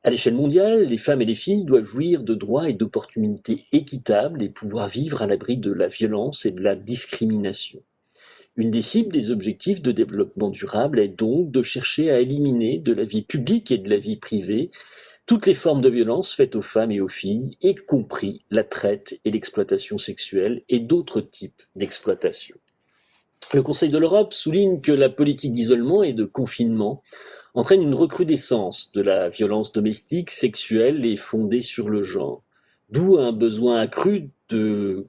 À l'échelle mondiale, les femmes et les filles doivent jouir de droits et d'opportunités équitables et pouvoir vivre à l'abri de la violence et de la discrimination. Une des cibles des objectifs de développement durable est donc de chercher à éliminer de la vie publique et de la vie privée toutes les formes de violence faites aux femmes et aux filles, y compris la traite et l'exploitation sexuelle et d'autres types d'exploitation. Le Conseil de l'Europe souligne que la politique d'isolement et de confinement entraîne une recrudescence de la violence domestique, sexuelle et fondée sur le genre, d'où un besoin accru de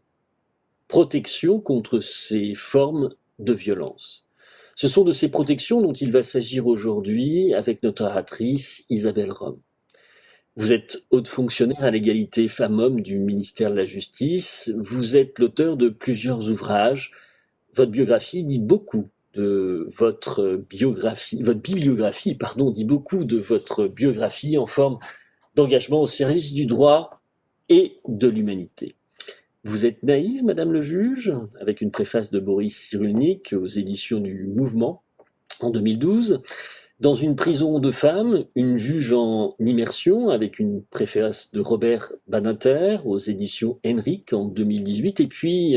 protection contre ces formes de violence. Ce sont de ces protections dont il va s'agir aujourd'hui avec notre oratrice Isabelle Rome. Vous êtes haute fonctionnaire à l'égalité femmes-hommes du ministère de la Justice. Vous êtes l'auteur de plusieurs ouvrages. Votre biographie dit beaucoup de votre biographie, dit beaucoup de votre biographie en forme d'engagement au service du droit et de l'humanité. Vous êtes naïve, Madame le juge, avec une préface de Boris Cyrulnik aux éditions du Mouvement en 2012. Dans une prison de femmes, une juge en immersion, avec une préface de Robert Badinter aux éditions Henrik en 2018. Et puis,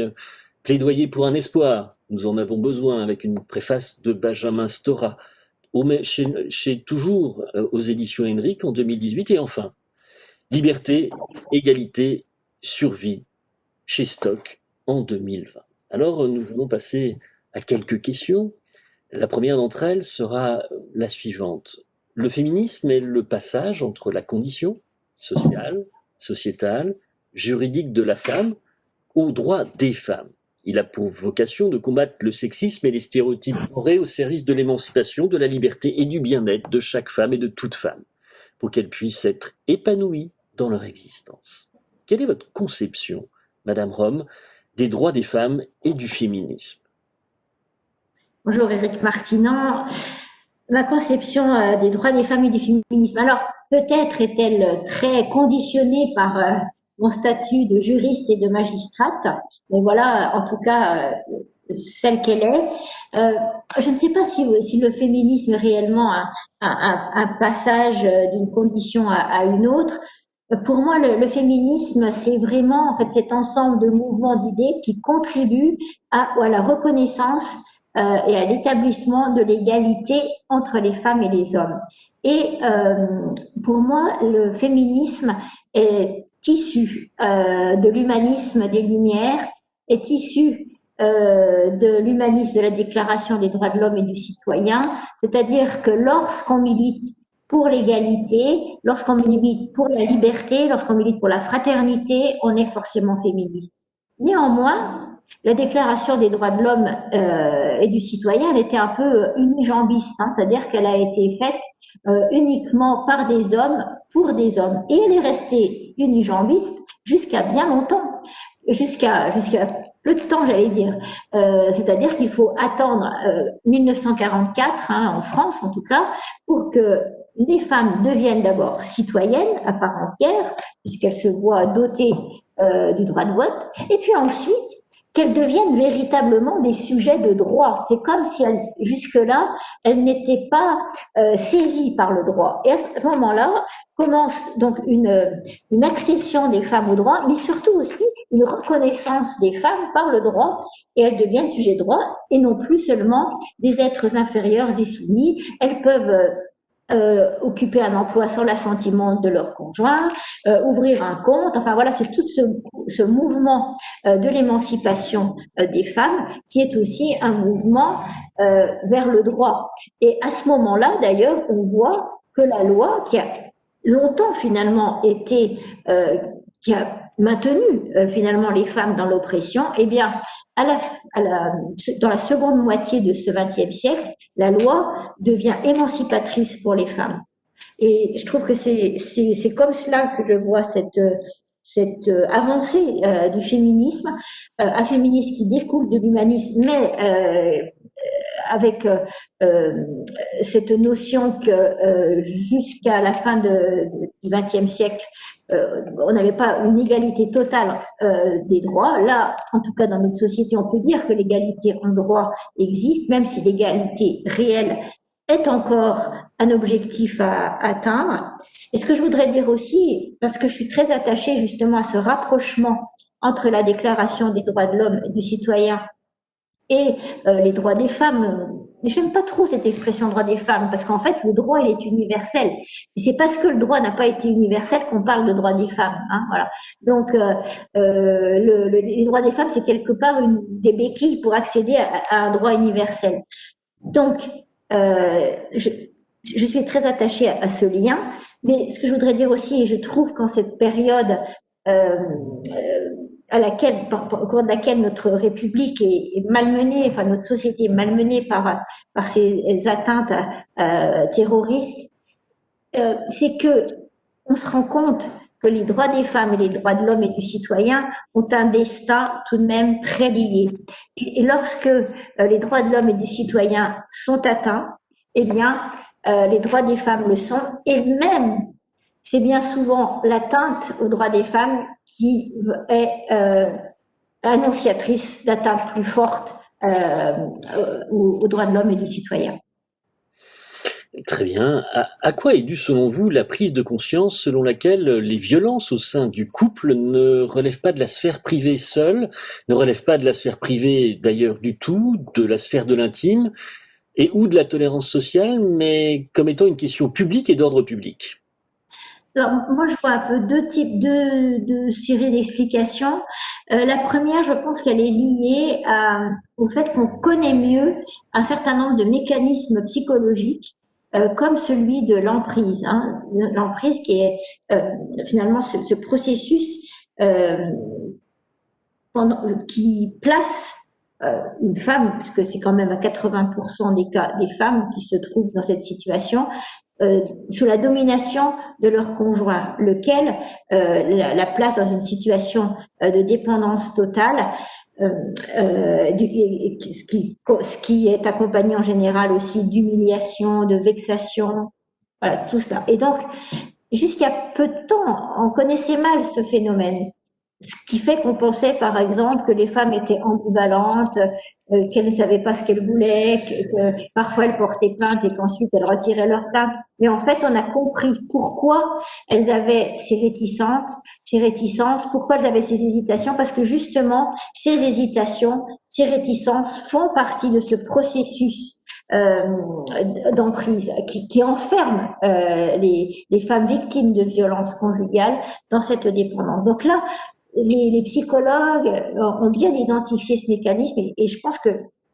Plaidoyer pour un espoir, nous en avons besoin, avec une préface de Benjamin Stora, toujours aux éditions Henrik en 2018. Et enfin, Liberté, égalité, survie, chez Stock en 2020. Alors, nous allons passer à quelques questions. La première d'entre elles sera la suivante. Le féminisme est le passage entre la condition sociale, sociétale, juridique de la femme aux droits des femmes. Il a pour vocation de combattre le sexisme et les stéréotypes genrés au service de l'émancipation, de la liberté et du bien-être de chaque femme et de toute femme, pour qu'elles puissent être épanouies dans leur existence. Quelle est votre conception, Madame Rome, des droits des femmes et du féminisme? Bonjour Éric Martinan. Ma conception des droits des femmes et du féminisme, alors peut-être est-elle très conditionnée par mon statut de juriste et de magistrate, mais voilà, en tout cas, celle qu'elle est. Je ne sais pas si le féminisme est réellement un passage d'une condition à une autre. Pour moi, le féminisme, c'est vraiment en fait cet ensemble de mouvements d'idées qui contribuent à la reconnaissance et à l'établissement de l'égalité entre les femmes et les hommes. Et pour moi, le féminisme est issu de l'humanisme des Lumières, est issu de l'humanisme de la Déclaration des droits de l'homme et du citoyen, c'est-à-dire que lorsqu'on milite pour l'égalité, lorsqu'on milite pour la liberté, lorsqu'on milite pour la fraternité, on est forcément féministe. Néanmoins, la Déclaration des droits de l'homme et du citoyen, elle était un peu unijambiste, hein, c'est-à-dire qu'elle a été faite uniquement par des hommes, pour des hommes. Et elle est restée unijambiste jusqu'à bien longtemps, jusqu'à peu de temps, j'allais dire. C'est-à-dire qu'il faut attendre 1944, hein, en France en tout cas, pour que les femmes deviennent d'abord citoyennes à part entière, puisqu'elles se voient dotées du droit de vote, et puis ensuite qu'elles deviennent véritablement des sujets de droit. C'est comme si jusque-là, elles n'étaient pas saisies par le droit. Et à ce moment-là, commence donc une accession des femmes au droit, mais surtout aussi une reconnaissance des femmes par le droit, et elles deviennent sujets de droit, et non plus seulement des êtres inférieurs et soumis. Elles peuvent occuper un emploi sans l'assentiment de leur conjoint, ouvrir un compte, enfin voilà, c'est tout ce mouvement de l'émancipation des femmes qui est aussi un mouvement vers le droit. Et à ce moment-là, d'ailleurs, on voit que la loi qui a longtemps finalement été, qui a maintenu finalement les femmes dans l'oppression, eh bien, dans la seconde moitié de ce XXe siècle, la loi devient émancipatrice pour les femmes. Et je trouve que c'est comme cela que je vois cette avancée du féminisme, un féminisme qui découle de l'humanisme, mais avec cette notion que jusqu'à la fin du XXe siècle, on n'avait pas une égalité totale des droits. Là, en tout cas dans notre société, on peut dire que l'égalité en droit existe, même si l'égalité réelle est encore un objectif à atteindre. Et ce que je voudrais dire aussi, parce que je suis très attachée justement à ce rapprochement entre la Déclaration des droits de l'homme et du citoyen et les droits des femmes. J'aime pas trop cette expression droit des femmes parce qu'en fait le droit il est universel. Et c'est parce que le droit n'a pas été universel qu'on parle de droit des femmes. Hein, voilà. Donc les droits des femmes c'est quelque part une des béquilles pour accéder à un droit universel. Donc je suis très attachée à ce lien, mais ce que je voudrais dire aussi, et je trouve qu'en cette période au cours de laquelle notre République est malmenée, enfin notre société est malmenée par ces atteintes terroristes, c'est que on se rend compte que les droits des femmes et les droits de l'homme et du citoyen ont un destin tout de même très lié. Et lorsque les droits de l'homme et du citoyen sont atteints, eh bien, les droits des femmes le sont, et même c'est bien souvent l'atteinte aux droits des femmes qui est annonciatrice d'atteintes plus fortes aux droits de l'homme et du citoyen. Très bien. À quoi est due, selon vous, la prise de conscience selon laquelle les violences au sein du couple ne relèvent pas de la sphère privée seule, ne relèvent pas de la sphère privée d'ailleurs du tout, de la sphère de l'intime, et ou de la tolérance sociale, mais comme étant une question publique et d'ordre public? Alors, moi, je vois un peu deux types de séries d'explications. La première, je pense qu'elle est liée au fait qu'on connaît mieux un certain nombre de mécanismes psychologiques, comme celui de l'emprise. Hein. L'emprise qui est finalement ce processus qui place une femme, puisque c'est quand même à 80% des cas des femmes qui se trouvent dans cette situation, sous la domination de leur conjoint, lequel la place dans une situation de dépendance totale, ce qui est accompagné en général aussi d'humiliation, de vexation, voilà, tout cela. Et donc, jusqu'à peu de temps, on connaissait mal ce phénomène. Ce qui fait qu'on pensait, par exemple, que les femmes étaient ambivalentes, qu'elles ne savaient pas ce qu'elles voulaient, que parfois elles portaient plainte et qu'ensuite elles retiraient leur plainte. Mais en fait, on a compris pourquoi elles avaient ces réticences, pourquoi elles avaient ces hésitations, parce que justement, ces hésitations, ces réticences font partie de ce processus d'emprise qui enferme les femmes victimes de violences conjugales dans cette dépendance. Donc là, les psychologues ont bien identifié ce mécanisme et je pense que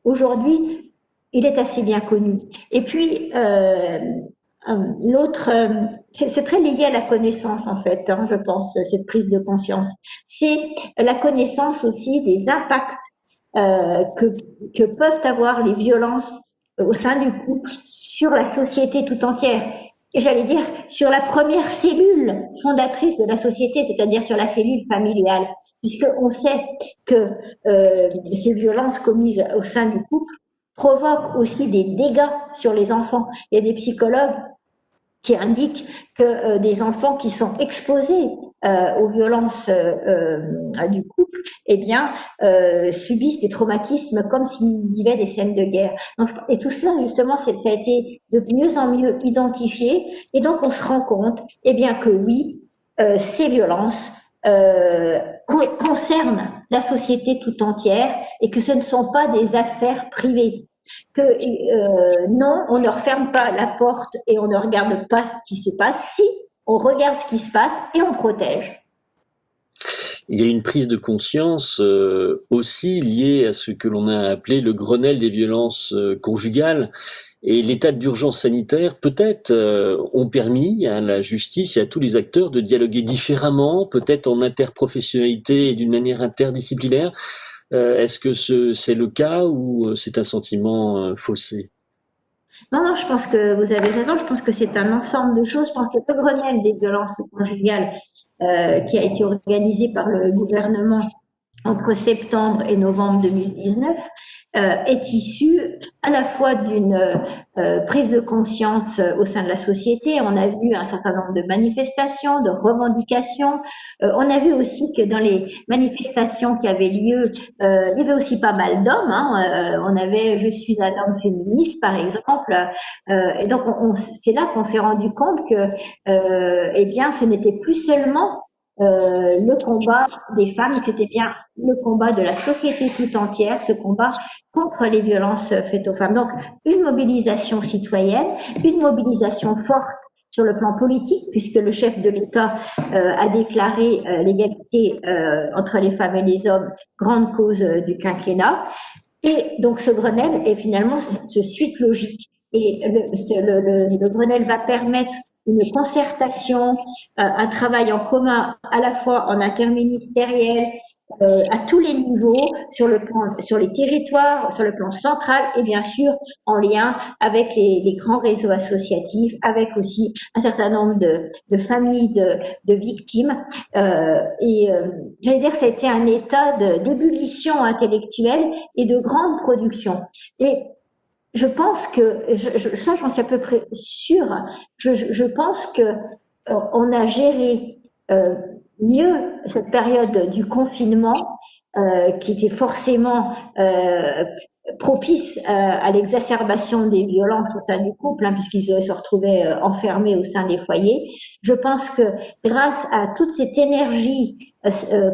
aujourd'hui il est assez bien connu. Et puis l'autre, c'est très lié à la connaissance en fait, hein, je pense, cette prise de conscience. C'est la connaissance aussi des impacts que peuvent avoir les violences au sein du couple sur la société tout entière. Et j'allais dire sur la première cellule fondatrice de la société, c'est-à-dire sur la cellule familiale, puisqu'on sait que ces violences commises au sein du couple provoquent aussi des dégâts sur les enfants. Il y a des psychologues qui indiquent que des enfants qui sont exposés aux violences du couple, eh bien, subissent des traumatismes comme s'ils vivaient des scènes de guerre. Donc, et tout cela, justement, ça a été de mieux en mieux identifié. Et donc, on se rend compte, eh bien, que oui, ces violences concernent la société tout entière et que ce ne sont pas des affaires privées. Que non, on ne referme pas la porte et on ne regarde pas ce qui se passe. Si, on regarde ce qui se passe et on protège. Il y a une prise de conscience aussi liée à ce que l'on a appelé le Grenelle des violences conjugales. Et l'état d'urgence sanitaire, peut-être, ont permis à la justice et à tous les acteurs de dialoguer différemment, peut-être en interprofessionnalité et d'une manière interdisciplinaire. Est-ce que c'est le cas ou c'est un sentiment faussé? Non, je pense que vous avez raison. Je pense que c'est un ensemble de choses. Je pense que le Grenelle des violences conjugales qui a été organisé par le gouvernement entre septembre et novembre 2019 est issue à la fois d'une prise de conscience au sein de la société. On a vu un certain nombre de manifestations, de revendications. On a vu aussi que dans les manifestations qui avaient lieu, il y avait aussi pas mal d'hommes. On avait "Je suis un homme féministe", par exemple. Et donc, c'est là qu'on s'est rendu compte que, eh bien, ce n'était plus seulement le combat des femmes, c'était bien le combat de la société tout entière, ce combat contre les violences faites aux femmes. Donc, une mobilisation citoyenne, une mobilisation forte sur le plan politique, puisque le chef de l'État a déclaré l'égalité entre les femmes et les hommes grande cause du quinquennat. Et donc, ce Grenelle est finalement cette suite logique. Et le Grenelle va permettre une concertation, un travail en commun, à la fois en interministériel, à tous les niveaux, sur les territoires, sur le plan central, et bien sûr en lien avec les grands réseaux associatifs, avec aussi un certain nombre de familles de victimes. J'allais dire, ça a été un état d'ébullition intellectuelle et de grande production. Et je pense que, ça j'en suis à peu près sûre, je pense que on a géré mieux cette période du confinement, qui était forcément propice à l'exacerbation des violences au sein du couple, puisqu'ils se retrouvaient enfermés au sein des foyers. Je pense que grâce à toute cette énergie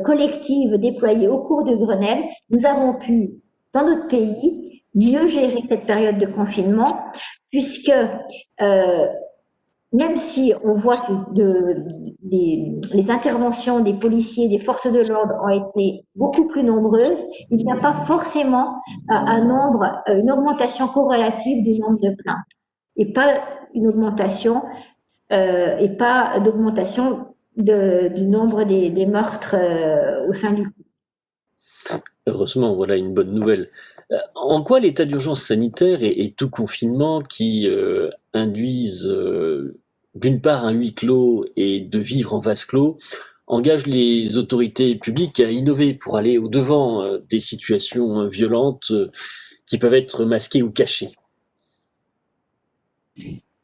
collective déployée au cours du Grenelle, nous avons pu, dans notre pays, mieux gérer cette période de confinement, puisque même si on voit que les interventions des policiers, des forces de l'ordre ont été beaucoup plus nombreuses, il n'y a pas forcément une augmentation corrélative du nombre de plaintes, et pas une augmentation et pas d'augmentation du nombre des meurtres au sein du couple. Heureusement, voilà une bonne nouvelle. En quoi l'état d'urgence sanitaire et tout confinement qui induisent d'une part un huis clos et de vivre en vase clos engage les autorités publiques à innover pour aller au-devant des situations violentes qui peuvent être masquées ou cachées?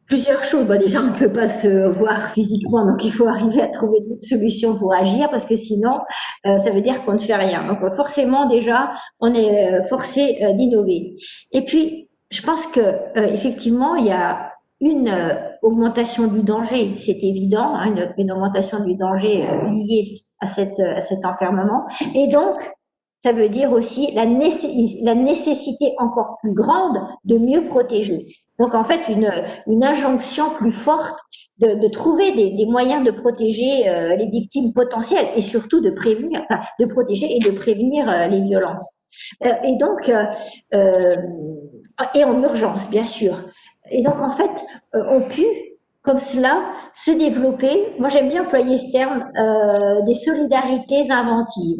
Plusieurs choses. Déjà, on ne peut pas se voir physiquement, donc il faut arriver à trouver d'autres solutions pour agir, parce que sinon, ça veut dire qu'on ne fait rien. Donc forcément, déjà, on est forcé d'innover. Et puis, je pense que effectivement, il y a une augmentation du danger, c'est évident, une augmentation du danger liée à cet enfermement. Et donc, ça veut dire aussi la nécessité encore plus grande de mieux protéger. Donc en fait, une injonction plus forte de trouver des moyens de protéger les victimes potentielles, et surtout de protéger et de prévenir les violences. Et donc, et en urgence, bien sûr. Et donc en fait, on pu comme cela se développer. Moi, j'aime bien employer ce terme, des solidarités inventives.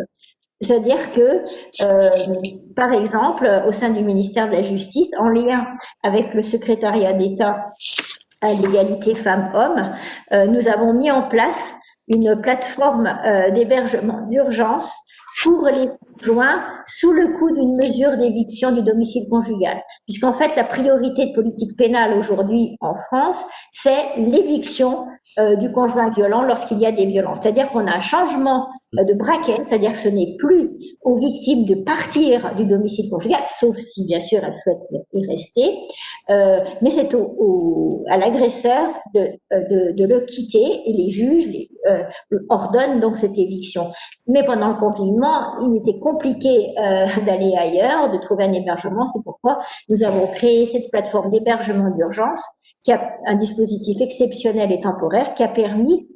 C'est-à-dire que, par exemple, au sein du ministère de la Justice, en lien avec le secrétariat d'État à l'égalité femmes-hommes, nous avons mis en place une plateforme d'hébergement d'urgence pour les conjoints sous le coup d'une mesure d'éviction du domicile conjugal. Puisqu'en fait, la priorité de politique pénale aujourd'hui en France, c'est l'éviction du conjoint violent lorsqu'il y a des violences. C'est-à-dire qu'on a un changement de braquet, c'est-à-dire que ce n'est plus aux victimes de partir du domicile conjugal, sauf si bien sûr elles souhaitent y rester, mais c'est à l'agresseur de le quitter, et les juges ordonnent donc cette éviction. Mais pendant le confinement, il était compliqué d'aller ailleurs, de trouver un hébergement. C'est pourquoi nous avons créé cette plateforme d'hébergement d'urgence, qui a un dispositif exceptionnel et temporaire qui a permis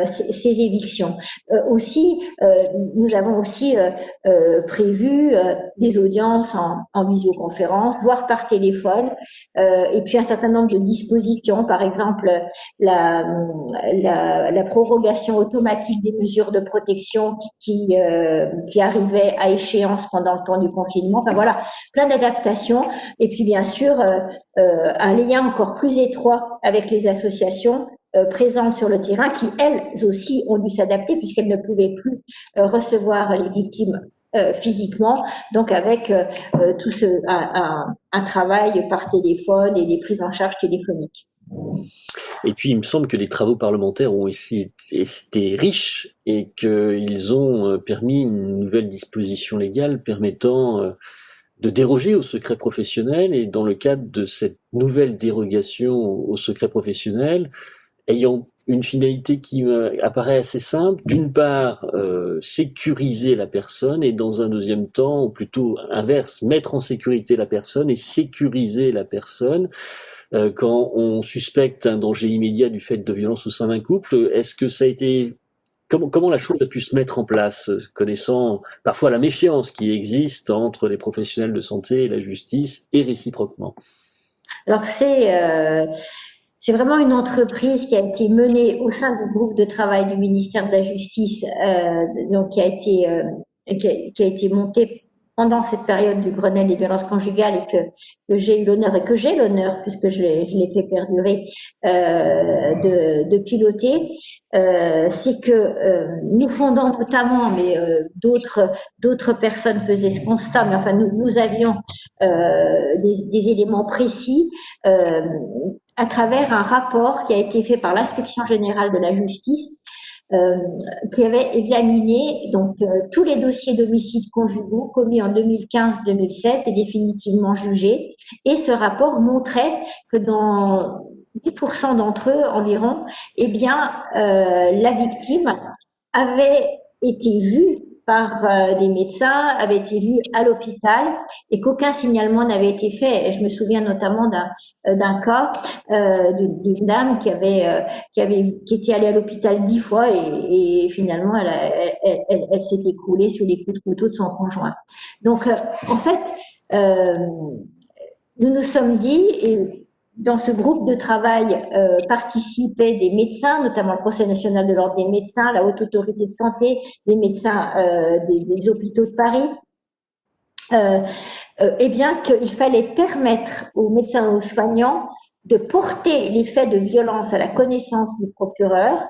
ces évictions. Nous avons aussi prévu des audiences en visioconférence, voire par téléphone, et puis un certain nombre de dispositions, par exemple la prorogation automatique des mesures de protection qui arrivaient à échéance pendant le temps du confinement. Enfin voilà, plein d'adaptations, et puis bien sûr un lien encore plus étroit avec les associations présentes sur le terrain qui, elles aussi, ont dû s'adapter puisqu'elles ne pouvaient plus recevoir les victimes physiquement, donc avec tout un travail par téléphone et des prises en charge téléphoniques. Et puis, il me semble que les travaux parlementaires ont aussi été riches et qu'ils ont permis une nouvelle disposition légale permettant de déroger au secret professionnel. Et dans le cadre de cette nouvelle dérogation au secret professionnel, ayant une finalité qui me apparaît assez simple, d'une part sécuriser la personne et dans un deuxième temps, ou plutôt inverse, mettre en sécurité la personne et sécuriser la personne. Quand on suspecte un danger immédiat du fait de violence au sein d'un couple, est-ce que ça a été comment la chose a pu se mettre en place, connaissant parfois la méfiance qui existe entre les professionnels de santé et la justice et réciproquement? Alors c'est vraiment une entreprise qui a été menée au sein du groupe de travail du ministère de la Justice, donc qui a été montée pendant cette période du Grenelle des violences conjugales et que j'ai l'honneur puisque je l'ai fait perdurer de piloter. C'est que nous fondons notamment, mais d'autres personnes faisaient ce constat, mais enfin nous avions des éléments précis. À travers un rapport qui a été fait par l'Inspection générale de la justice, qui avait examiné donc tous les dossiers d'homicides conjugaux commis en 2015-2016 et définitivement jugés. Et ce rapport montrait que dans 10% d'entre eux environ, eh bien, la victime avait été vue par des médecins, avait été vue à l'hôpital et qu'aucun signalement n'avait été fait. Et je me souviens notamment d'un cas d'une dame qui était allée à l'hôpital 10 fois et finalement elle s'est écroulée sous les coups de couteau de son conjoint. Donc en fait, nous nous sommes dit, et dans ce groupe de travail participaient des médecins, notamment le Conseil national de l'ordre des médecins, la Haute Autorité de santé, les médecins des hôpitaux de Paris, eh bien qu'il fallait permettre aux médecins et aux soignants de porter les faits de violence à la connaissance du procureur,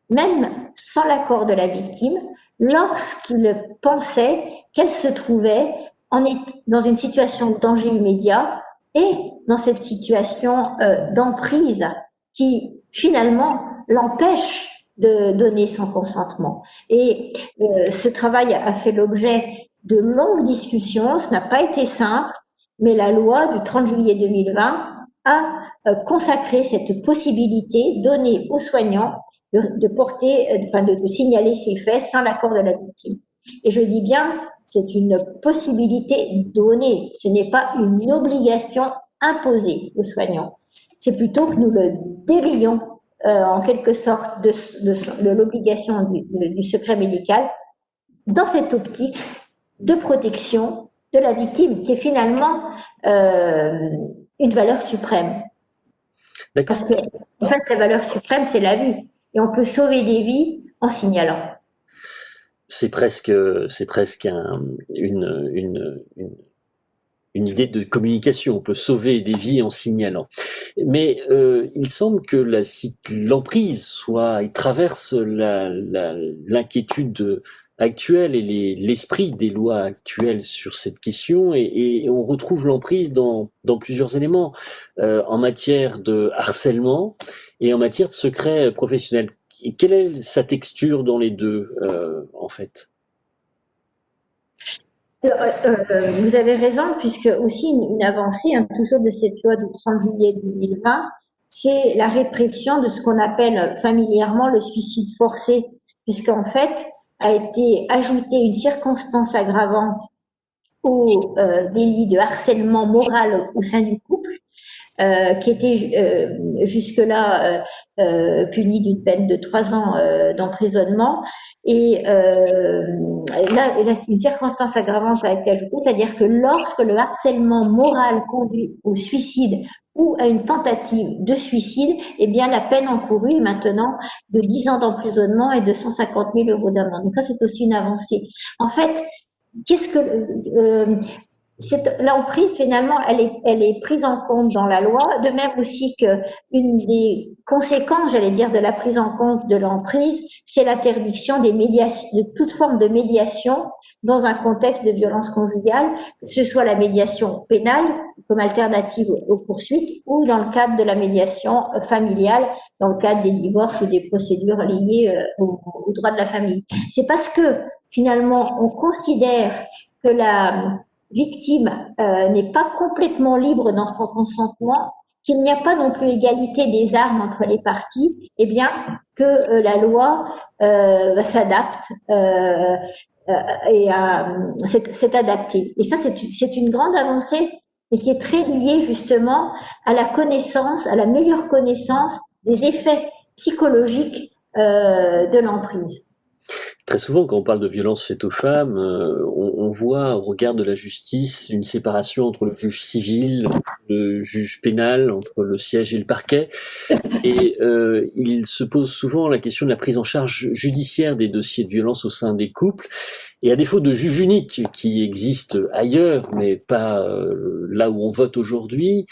même sans l'accord de la victime, lorsqu'il pensait qu'elle se trouvait dans une situation de danger immédiat et dans cette situation d'emprise qui finalement l'empêche de donner son consentement. Et ce travail a fait l'objet de longues discussions, ce n'a pas été simple, mais la loi du 30 juillet 2020 a consacré cette possibilité donnée aux soignants de signaler ces faits sans l'accord de la victime. Et je dis bien, c'est une possibilité donnée, ce n'est pas une obligation imposée aux soignants. C'est plutôt que nous le délions en quelque sorte de l'obligation du secret médical dans cette optique de protection de la victime, qui est finalement une valeur suprême. D'accord. Parce que, en fait, la valeur suprême, c'est la vie. Et on peut sauver des vies en signalant. C'est presque une idée de communication. On peut sauver des vies en signalant. Mais il semble que l'emprise traverse l'inquiétude actuelle et l'esprit des lois actuelles sur cette question, et on retrouve l'emprise dans plusieurs éléments, en matière de harcèlement et en matière de secret professionnel. Quelle est sa texture dans les deux, en fait? Vous avez raison, puisque aussi une avancée, toujours de cette loi du 30 juillet 2020, c'est la répression de ce qu'on appelle familièrement le suicide forcé, puisqu'en fait a été ajoutée une circonstance aggravante au délit de harcèlement moral au sein du couple, qui était jusque-là puni d'une peine de 3 ans d'emprisonnement. Et là, une circonstance aggravante a été ajoutée, c'est-à-dire que lorsque le harcèlement moral conduit au suicide ou à une tentative de suicide, eh bien la peine encourue est maintenant de 10 ans d'emprisonnement et de 150 000 € d'amende. Donc ça, c'est aussi une avancée. En fait, l'emprise, finalement, elle est prise en compte dans la loi, de même aussi que une des conséquences, j'allais dire, de la prise en compte de l'emprise, c'est l'interdiction des médiations, de toute forme de médiation dans un contexte de violence conjugale, que ce soit la médiation pénale comme alternative aux poursuites ou dans le cadre de la médiation familiale, dans le cadre des divorces ou des procédures liées au droit de la famille. C'est parce que finalement on considère que la victime n'est pas complètement libre dans son consentement, qu'il n'y a pas non plus égalité des armes entre les parties, eh bien que la loi s'adapte et c'est adapté. Et ça, c'est une grande avancée, et qui est très liée justement à la connaissance, à la meilleure connaissance des effets psychologiques de l'emprise. Très souvent, quand on parle de violence faite aux femmes, on voit au regard de la justice une séparation entre le juge civil, le juge pénal, entre le siège et le parquet. Et il se pose souvent la question de la prise en charge judiciaire des dossiers de violence au sein des couples. Et à défaut de juge unique qui existe ailleurs, mais pas là où on vote aujourd'hui,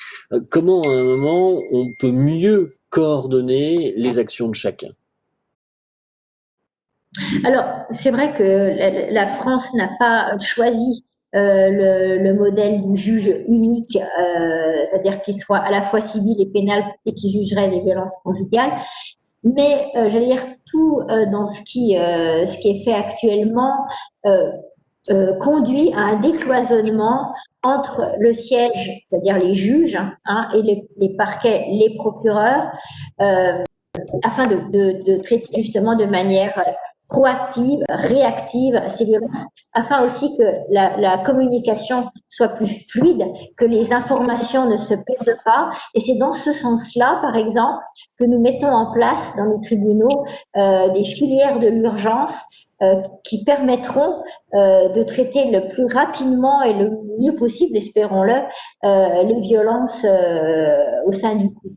comment à un moment on peut mieux coordonner les actions de chacun? Alors, c'est vrai que la France n'a pas choisi le modèle du juge unique, c'est-à-dire qu'il soit à la fois civil et pénal et qui jugerait les violences conjugales. Mais j'allais dire tout dans ce qui est fait actuellement conduit à un décloisonnement entre le siège, c'est-à-dire les juges, hein, et les parquets, les procureurs, afin de traiter justement de manière proactive, réactive ces violences, afin aussi que la communication soit plus fluide, que les informations ne se perdent pas. Et c'est dans ce sens-là, par exemple, que nous mettons en place dans les tribunaux des filières de l'urgence qui permettront de traiter le plus rapidement et le mieux possible, espérons-le, les violences au sein du couple.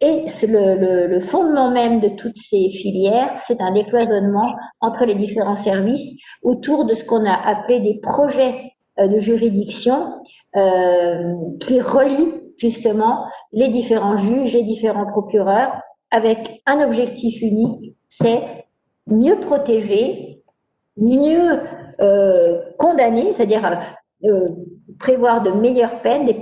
Et le fondement même de toutes ces filières, c'est un décloisonnement entre les différents services autour de ce qu'on a appelé des projets de juridiction qui relient justement les différents juges, les différents procureurs avec un objectif unique, c'est mieux protéger, mieux condamner, c'est-à-dire prévoir de meilleures peines, des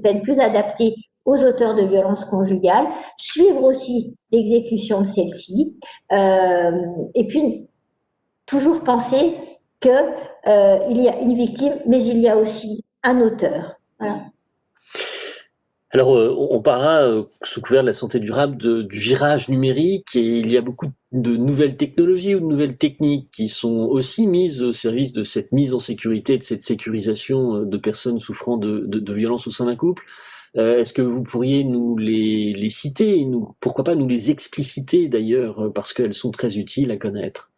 peines plus adaptées aux auteurs de violences conjugales, suivre aussi l'exécution de celle-ci, et puis toujours penser que il y a une victime, mais il y a aussi un auteur. Voilà. Alors, on parlera, sous couvert de la santé durable, du virage numérique, et il y a beaucoup de nouvelles technologies ou de nouvelles techniques qui sont aussi mises au service de cette mise en sécurité, de cette sécurisation de personnes souffrant de violences au sein d'un couple. Est-ce que vous pourriez nous les citer, et pourquoi pas nous les expliciter d'ailleurs, parce qu'elles sont très utiles à connaître?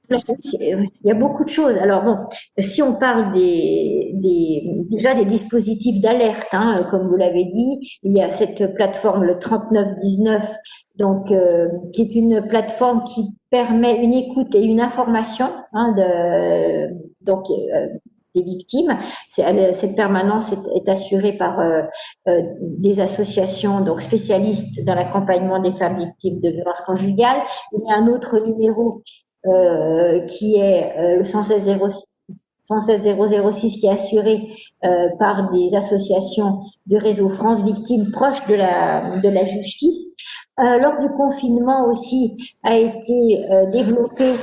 Il y a beaucoup de choses. Alors bon, si on parle déjà des dispositifs d'alerte, hein, comme vous l'avez dit, il y a cette plateforme, le 3919, donc qui est une plateforme qui permet une écoute et une information, hein, des victimes. Cette permanence est assurée par des associations donc spécialistes dans l'accompagnement des femmes victimes de violences conjugales. Il y a un autre numéro qui est le 116 006 qui est assuré par des associations du réseau France Victimes proches de la justice. Lors du confinement aussi a été développé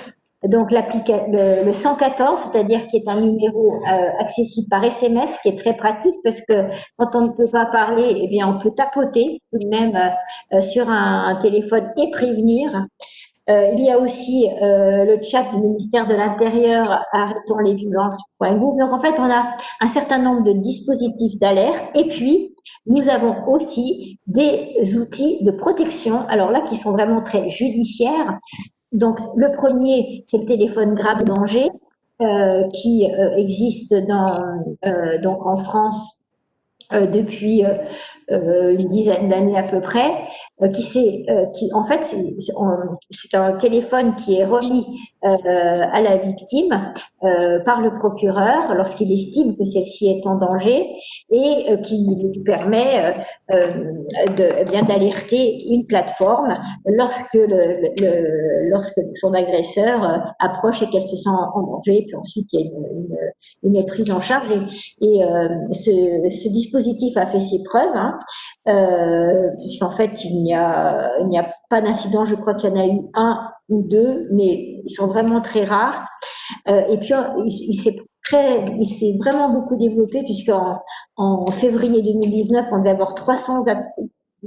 donc le 114, c'est-à-dire qui est un numéro accessible par SMS, qui est très pratique parce que quand on ne peut pas parler, eh bien on peut tapoter tout de même sur un téléphone et prévenir. Il y a aussi le chat du ministère de l'Intérieur, arrêtonslesviolences.gouv. Donc en fait, on a un certain nombre de dispositifs d'alerte et puis nous avons aussi des outils de protection, alors là qui sont vraiment très judiciaires. Donc le premier, c'est le téléphone grave danger qui existe donc en France depuis une dizaine d'années à peu près, qui en fait c'est un téléphone qui est remis à la victime par le procureur lorsqu'il estime que celle-ci est en danger et qui lui permet bien d'alerter une plateforme lorsque son agresseur approche et qu'elle se sent en danger. Puis ensuite il y a une prise en charge et ce dispositif a fait ses preuves, hein, puisqu'en fait il n'y a pas d'incident. Je crois qu'il y en a eu un ou deux, mais ils sont vraiment très rares. Et puis il s'est vraiment beaucoup développé puisqu'en février 2019 on devait avoir 300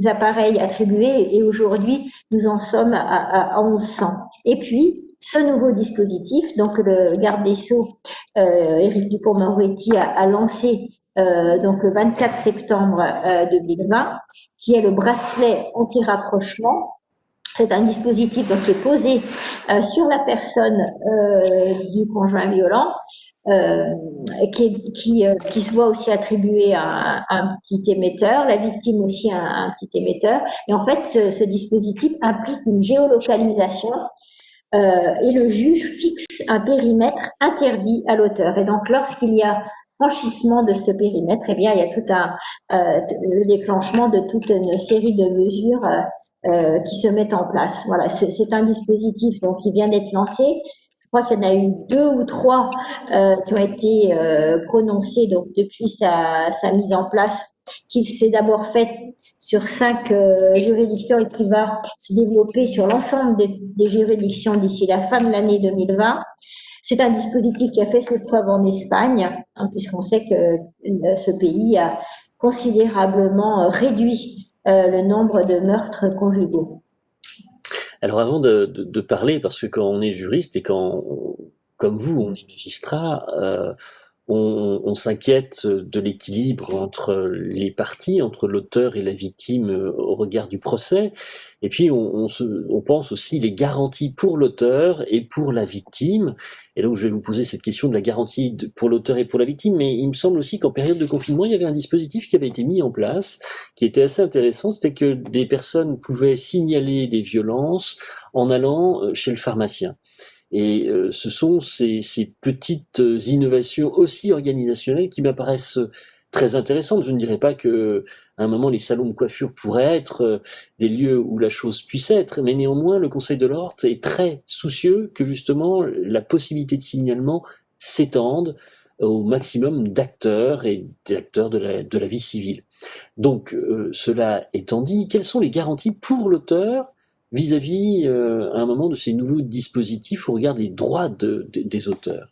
appareils attribués et aujourd'hui nous en sommes à 1100. Et puis ce nouveau dispositif, donc le garde des Sceaux, Éric Dupond-Moretti, a lancé donc le 24 septembre 2020, qui est le bracelet anti-rapprochement. C'est un dispositif donc, qui est posé sur la personne du conjoint violent, qui se voit aussi attribuer un petit émetteur, la victime aussi un petit émetteur. Et en fait, ce dispositif implique une géolocalisation et le juge fixe un périmètre interdit à l'auteur. Et donc, lorsqu'il y a franchissement de ce périmètre, eh bien, il y a tout le déclenchement de toute une série de mesures qui se mettent en place. Voilà, c'est un dispositif donc qui vient d'être lancé. Je crois qu'il y en a eu 2 ou 3 qui ont été prononcés donc depuis sa mise en place, qui s'est d'abord faite sur 5 juridictions et qui va se développer sur l'ensemble des juridictions d'ici la fin de l'année 2020. C'est un dispositif qui a fait ses preuves en Espagne, hein, puisqu'on sait que ce pays a considérablement réduit le nombre de meurtres conjugaux. Alors avant de parler, parce que quand on est juriste et comme vous, on est magistrat, on s'inquiète de l'équilibre entre les parties, entre l'auteur et la victime au regard du procès. Et puis on pense aussi les garanties pour l'auteur et pour la victime. Et donc je vais vous poser cette question de la garantie pour l'auteur et pour la victime, mais il me semble aussi qu'en période de confinement, il y avait un dispositif qui avait été mis en place, qui était assez intéressant, c'était que des personnes pouvaient signaler des violences en allant chez le pharmacien. Et ce sont ces petites innovations aussi organisationnelles qui m'apparaissent très intéressantes. Je ne dirais pas que à un moment les salons de coiffure pourraient être des lieux où la chose puisse être, mais néanmoins le Conseil de l'ordre est très soucieux que justement la possibilité de signalement s'étende au maximum d'acteurs et d'acteurs de la vie civile. Donc cela étant dit, quelles sont les garanties pour l'auteur vis-à-vis à un moment de ces nouveaux dispositifs au regard des droits des auteurs?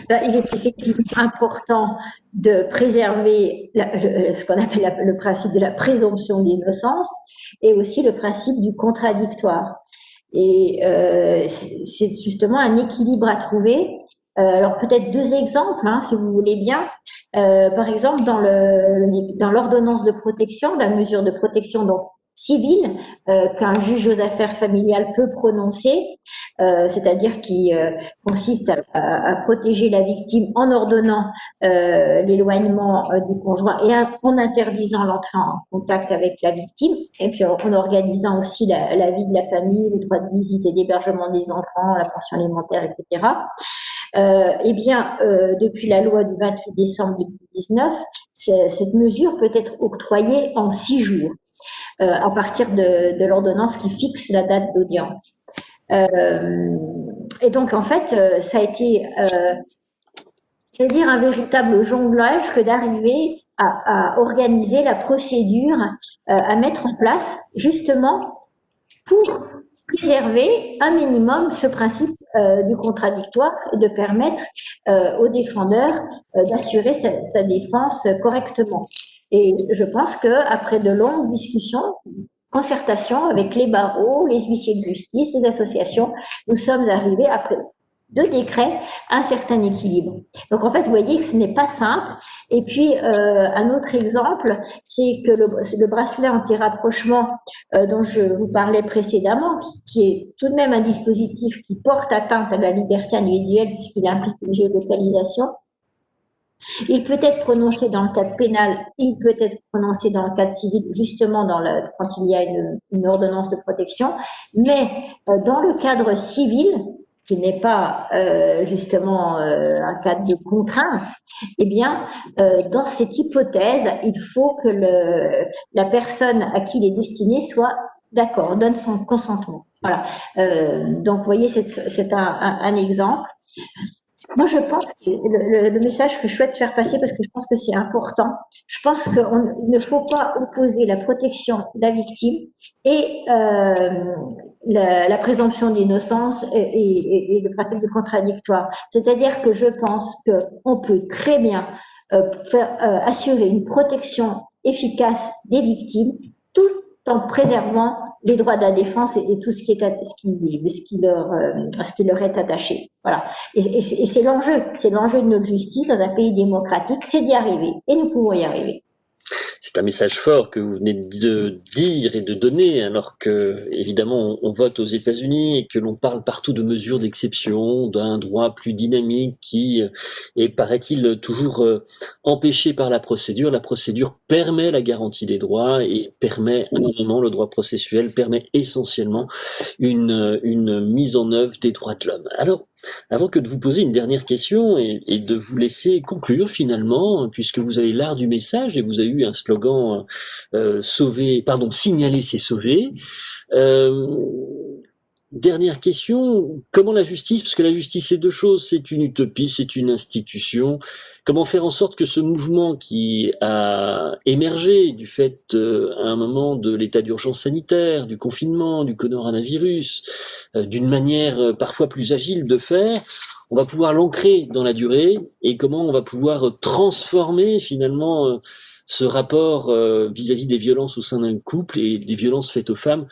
Il est effectivement important de préserver ce qu'on appelle le principe de la présomption d'innocence et aussi le principe du contradictoire. Et c'est justement un équilibre à trouver. Alors peut-être 2 exemples, hein, si vous voulez bien. Par exemple, dans l'ordonnance de protection, la mesure de protection donc civile qu'un juge aux affaires familiales peut prononcer, c'est-à-dire qui consiste à protéger la victime en ordonnant l'éloignement du conjoint et en interdisant l'entrée en contact avec la victime, et puis en organisant aussi la vie de la famille, le droit de visite et d'hébergement des enfants, la pension alimentaire, etc. Eh bien, depuis la loi du 28 décembre 2019, cette mesure peut être octroyée en 6 jours, à partir de l'ordonnance qui fixe la date d'audience. Et donc, en fait, ça a été, c'est-à-dire un véritable jonglage que d'arriver à organiser la procédure, à mettre en place, justement, pour préserver un minimum ce principe du contradictoire et de permettre au défendeur d'assurer sa défense correctement. Et je pense qu'après de longues discussions, concertations avec les barreaux, les huissiers de justice, les associations, nous sommes arrivés après 2 décrets à un certain équilibre. Donc en fait, vous voyez que ce n'est pas simple. Et puis un autre exemple, c'est que le bracelet anti-rapprochement dont je vous parlais précédemment, qui est tout de même un dispositif qui porte atteinte à la liberté individuelle puisqu'il implique une géolocalisation, Il peut être prononcé dans le cadre pénal, il peut être prononcé dans le cadre civil, justement quand il y a une ordonnance de protection, mais dans le cadre civil, qui n'est pas justement un cadre de contrainte, eh bien, dans cette hypothèse, il faut que la personne à qui il est destiné soit d'accord, donne son consentement. Voilà. Donc, vous voyez, c'est un exemple. Moi, je pense que le message que je souhaite faire passer, parce que je pense que c'est important, je pense qu'il ne faut pas opposer la protection de la victime et la présomption d'innocence et le principe de contradictoire. C'est-à-dire que je pense qu'on peut très bien assurer une protection efficace des victimes tout en préservant les droits de la défense et tout ce qui leur est attaché. Voilà. Et c'est l'enjeu de notre justice dans un pays démocratique, c'est d'y arriver. Et nous pouvons y arriver. C'est un message fort que vous venez de dire et de donner, alors que, évidemment, on vote aux États-Unis et que l'on parle partout de mesures d'exception, d'un droit plus dynamique qui est, paraît-il, toujours empêché par la procédure. La procédure permet la garantie des droits et permet, à un moment, le droit processuel permet essentiellement une mise en œuvre des droits de l'homme. Alors, avant que de vous poser une dernière question et de vous laisser conclure finalement, puisque vous avez l'art du message et vous avez eu un slogan signaler c'est sauver. Dernière question, comment la justice, parce que la justice c'est deux choses, c'est une utopie, c'est une institution, comment faire en sorte que ce mouvement qui a émergé du fait à un moment de l'état d'urgence sanitaire, du confinement, du coronavirus, d'une manière parfois plus agile de faire, on va pouvoir l'ancrer dans la durée et comment on va pouvoir transformer finalement ce rapport vis-à-vis des violences au sein d'un couple et des violences faites aux femmes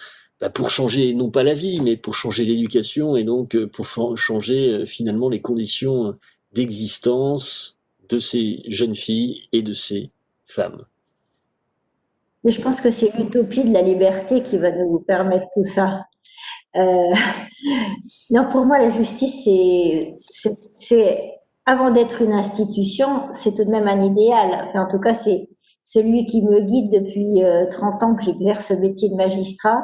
pour changer non pas la vie, mais pour changer l'éducation et donc pour changer finalement les conditions d'existence de ces jeunes filles et de ces femmes. Mais je pense que c'est l'utopie de la liberté qui va nous permettre tout ça. Euh, non, pour moi, la justice, avant d'être une institution, c'est tout de même un idéal. Enfin, en tout cas, c'est celui qui me guide depuis 30 ans que j'exerce ce métier de magistrat.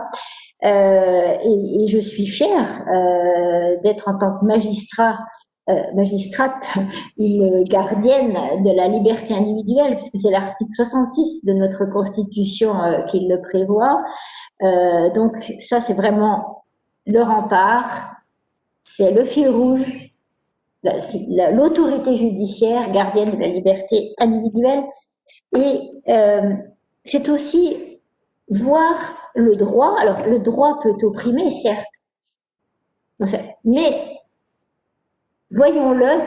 Et je suis fière d'être en tant que magistrate, une gardienne de la liberté individuelle, puisque c'est l'article 66 de notre Constitution qui le prévoit. Donc ça, c'est vraiment le rempart, c'est le fil rouge, l'autorité judiciaire, gardienne de la liberté individuelle. Et c'est aussi voir le droit. Alors, le droit peut opprimer, certes, mais voyons-le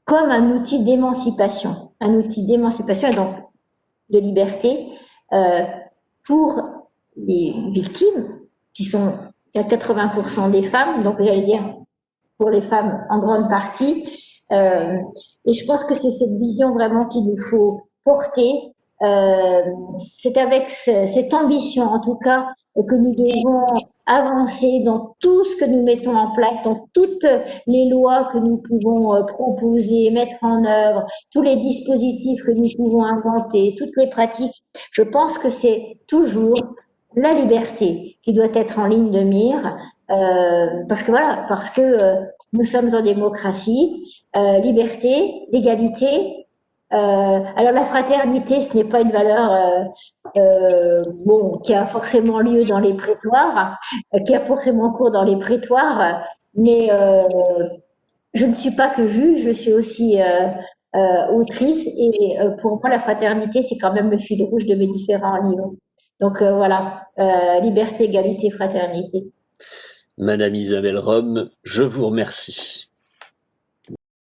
comme un outil d'émancipation et donc de liberté pour les victimes, qui sont il y a 80% des femmes, donc j'allais dire pour les femmes en grande partie. Et je pense que c'est cette vision vraiment qu'il nous faut porter. C'est avec cette ambition, en tout cas, que nous devons avancer dans tout ce que nous mettons en place, dans toutes les lois que nous pouvons proposer, mettre en œuvre, tous les dispositifs que nous pouvons inventer, toutes les pratiques. Je pense que c'est toujours la liberté qui doit être en ligne de mire, parce que nous sommes en démocratie, liberté, l'égalité. Alors la fraternité, ce n'est pas une valeur qui a forcément lieu dans les prétoires, qui a forcément cours dans les prétoires, mais je ne suis pas que juge, je suis aussi autrice, et pour moi la fraternité, c'est quand même le fil rouge de mes différents livres. Donc voilà, liberté, égalité, fraternité. Madame Isabelle Rome, je vous remercie.